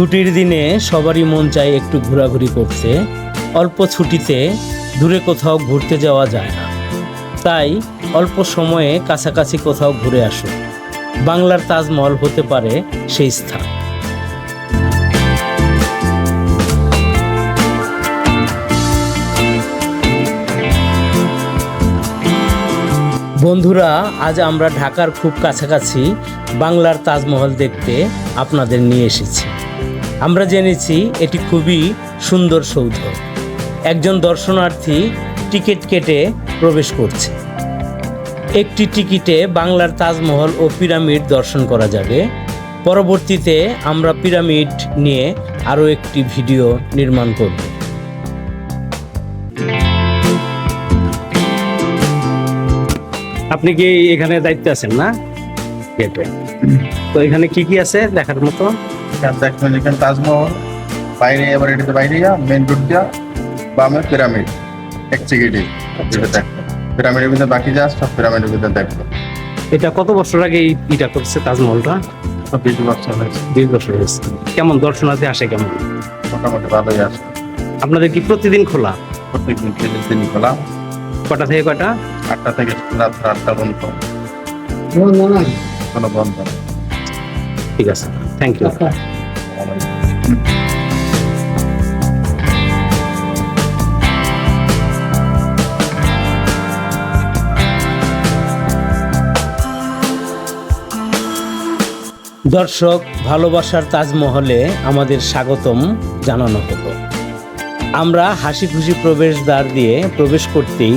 ছুটির দিনে সবারই মন চায় একটু ঘোরাঘুরি করতে। অল্প ছুটিতে দূরে কোথাও ঘুরতে যাওয়া যায় না, তাই অল্প সময়ে কাছাকাছি কোথাও ঘুরে আসুন। বাংলার তাজমহল হতে পারে সেই স্থান। বন্ধুরা, আজ আমরা ঢাকার খুব কাছাকাছি বাংলার তাজমহল দেখতে আপনাদের নিয়ে এসেছি। আমরা জেনেছি এটি খুবই সুন্দর সৌধ। একজন দর্শনার্থী টিকিট কেটে প্রবেশ করছে। একটি টিকিটে বাংলার তাজমহল ও পিরামিড দর্শন করা যাবে। পরবর্তীতে আমরা পিরামিড নিয়ে আরও একটি ভিডিও নির্মাণ করব। আপনি কি এখানে দায়িত্বে আছেন না? তো এখানে কি কি আছে দেখার মতো? দেখবেন এখানে তাজমহল, বাইরে এবার এটাতে বাইরে যা মেন রোড যা বামে পিরামিড এক টিকিটে দেখবেন। পিরামিডের ভিতরে বাকি যা সব পিরামিডের ভিতরে দেখবেন। এটা কত বছর আগে এটা করছে তাজমহলটা? 20 বছর হয়েছে। 20 বছর হয়েছে। কেমন দর্শনার্থী আসে কেমন? মোটামুটি ভালোই আসে। আপনাদের কি প্রতিদিন খোলা? প্রত্যেকদিন 30 দিন খোলা। কটা থেকে কটা? 8টা থেকে রাত 8টা পর্যন্ত কোনো বন্ধ নেই। ঠিক আছে, থ্যাংক ইউ। দর্শক, ভালোবাসার তাজমহলে আমাদের স্বাগতম জানানো হলো। আমরা হাসি খুশি প্রবেশদ্বার দিয়ে প্রবেশ করতেই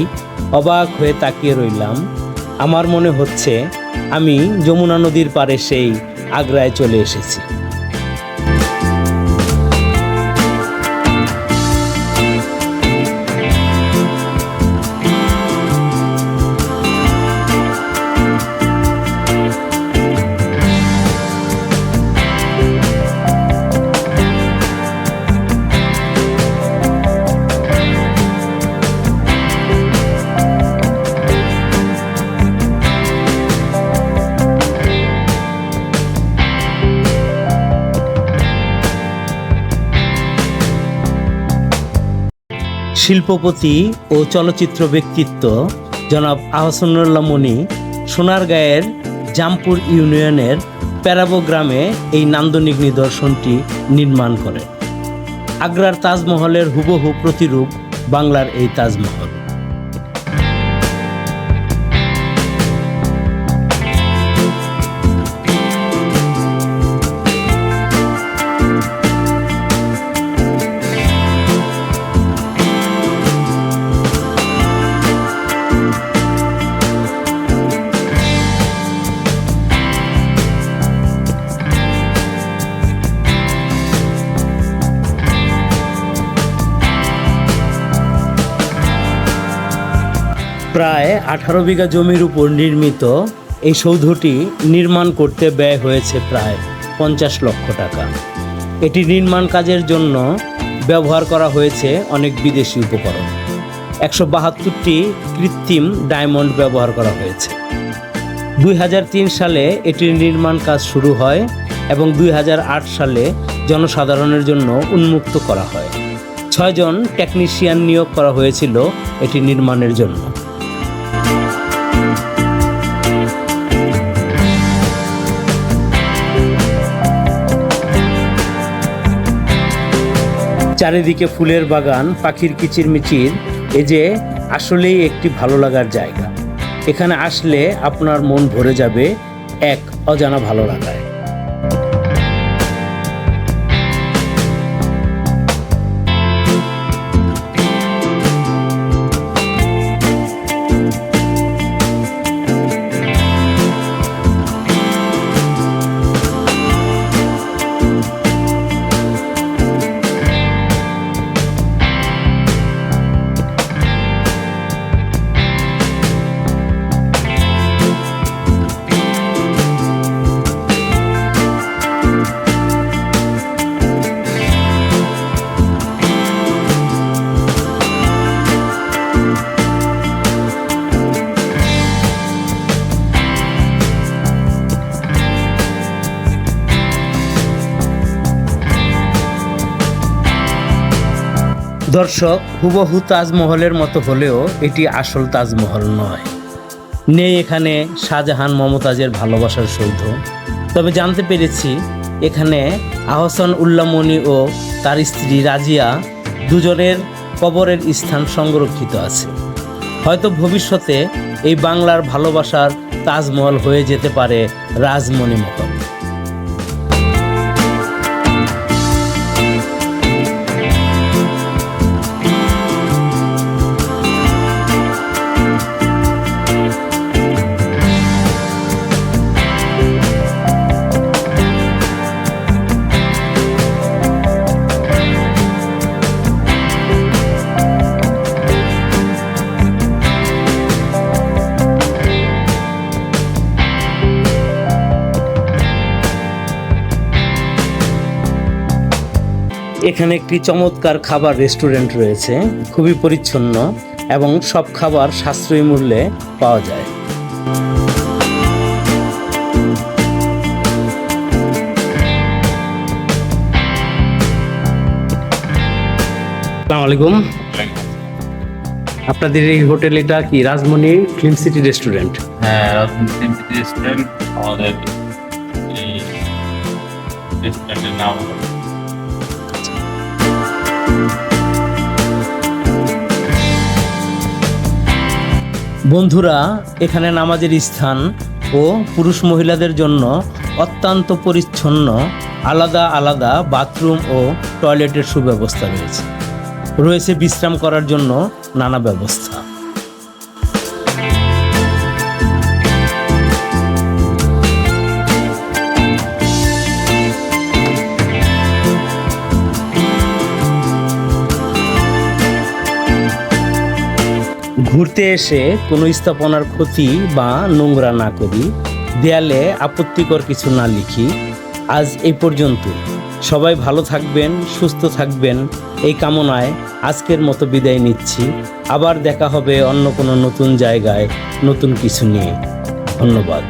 অবাক হয়ে তাকিয়ে রইলাম। আমার মনে হচ্ছে আমি যমুনা নদীর পাড়ে সেই আগ্রায় চলে এসেছি। শিল্পপতি ও চলচ্চিত্র ব্যক্তিত্ব জনাব আহসানুল্লাহ মনি সোনারগাঁয়ের জামপুর ইউনিয়নের প্যারাবো গ্রামে এই নান্দনিক নিদর্শনটি নির্মাণ করেন। আগ্রার তাজমহলের হুবহু প্রতিরূপ বাংলার এই তাজমহল। প্রায় 18 বিঘা জমির উপর নির্মিত এই সৌধটি নির্মাণ করতে ব্যয় হয়েছে প্রায় 50 লক্ষ টাকা। এটি নির্মাণ কাজের জন্য ব্যবহার করা হয়েছে অনেক বিদেশি উপকরণ। 172টি কৃত্রিম ডায়মন্ড ব্যবহার করা হয়েছে। 2003 সালে এটির নির্মাণ কাজ শুরু হয় এবং 2008 সালে জনসাধারণের জন্য উন্মুক্ত করা হয়। 6 জন টেকনিশিয়ান নিয়োগ করা হয়েছিল এটি নির্মাণের জন্য। চারিদিকে ফুলের বাগান, পাখির কিচিরমিচির, এ যে আসলেই একটি ভালো লাগার জায়গা। এখানে আসলে আপনার মন ভরে যাবে এক অজানা ভালো লাগায়। দর্শক, হুবহু তাজমহলের মতো হলেও এটি আসল তাজমহল নয়। নেই এখানে শাহজাহান মমতাজের ভালোবাসার সৌধ। তবে জানতে পেরেছি এখানে আহসান উল্লাহ মনি ও তার স্ত্রী রাজিয়া দুজনের কবরের স্থান সংরক্ষিত আছে। হয়তো ভবিষ্যতে এই বাংলার ভালোবাসার তাজমহল হয়ে যেতে পারে রাজমণি মহল। এখানে একটি চমৎকার খাবার রেস্টুরেন্ট রয়েছে, খুবই পরিচ্ছন্ন এবং সব খাবার সাশ্রয়ী মূল্যে পাওয়া যায়। আসসালামু আলাইকুম। আপনাদের এই হোটেল এটা কি রাজমণি ফিল্ম সিটি রেস্টুরেন্ট? হ্যাঁ, রাজধানী সিটি রেস্টুরেন্ট আমাদের এই রেস্টুরেন্টের নাম হলো। বন্ধুরা, এখানে নামাজের স্থান ও পুরুষ মহিলাদের জন্য অত্যন্ত পরিচ্ছন্ন আলাদা আলাদা বাথরুম ও টয়লেটের সুব্যবস্থা রয়েছে। রয়েছে বিশ্রাম করার জন্য নানা ব্যবস্থা। ঘুরতে এসে কোনো স্থাপনার ক্ষতি বা নোংরা না করি, দেয়ালে আপত্তিকর কিছু না লিখি। আজ এই পর্যন্ত। সবাই ভালো থাকবেন, সুস্থ থাকবেন এই কামনায় আজকের মতো বিদায় নিচ্ছি। আবার দেখা হবে অন্য কোনো নতুন জায়গায় নতুন কিছু নিয়ে। ধন্যবাদ।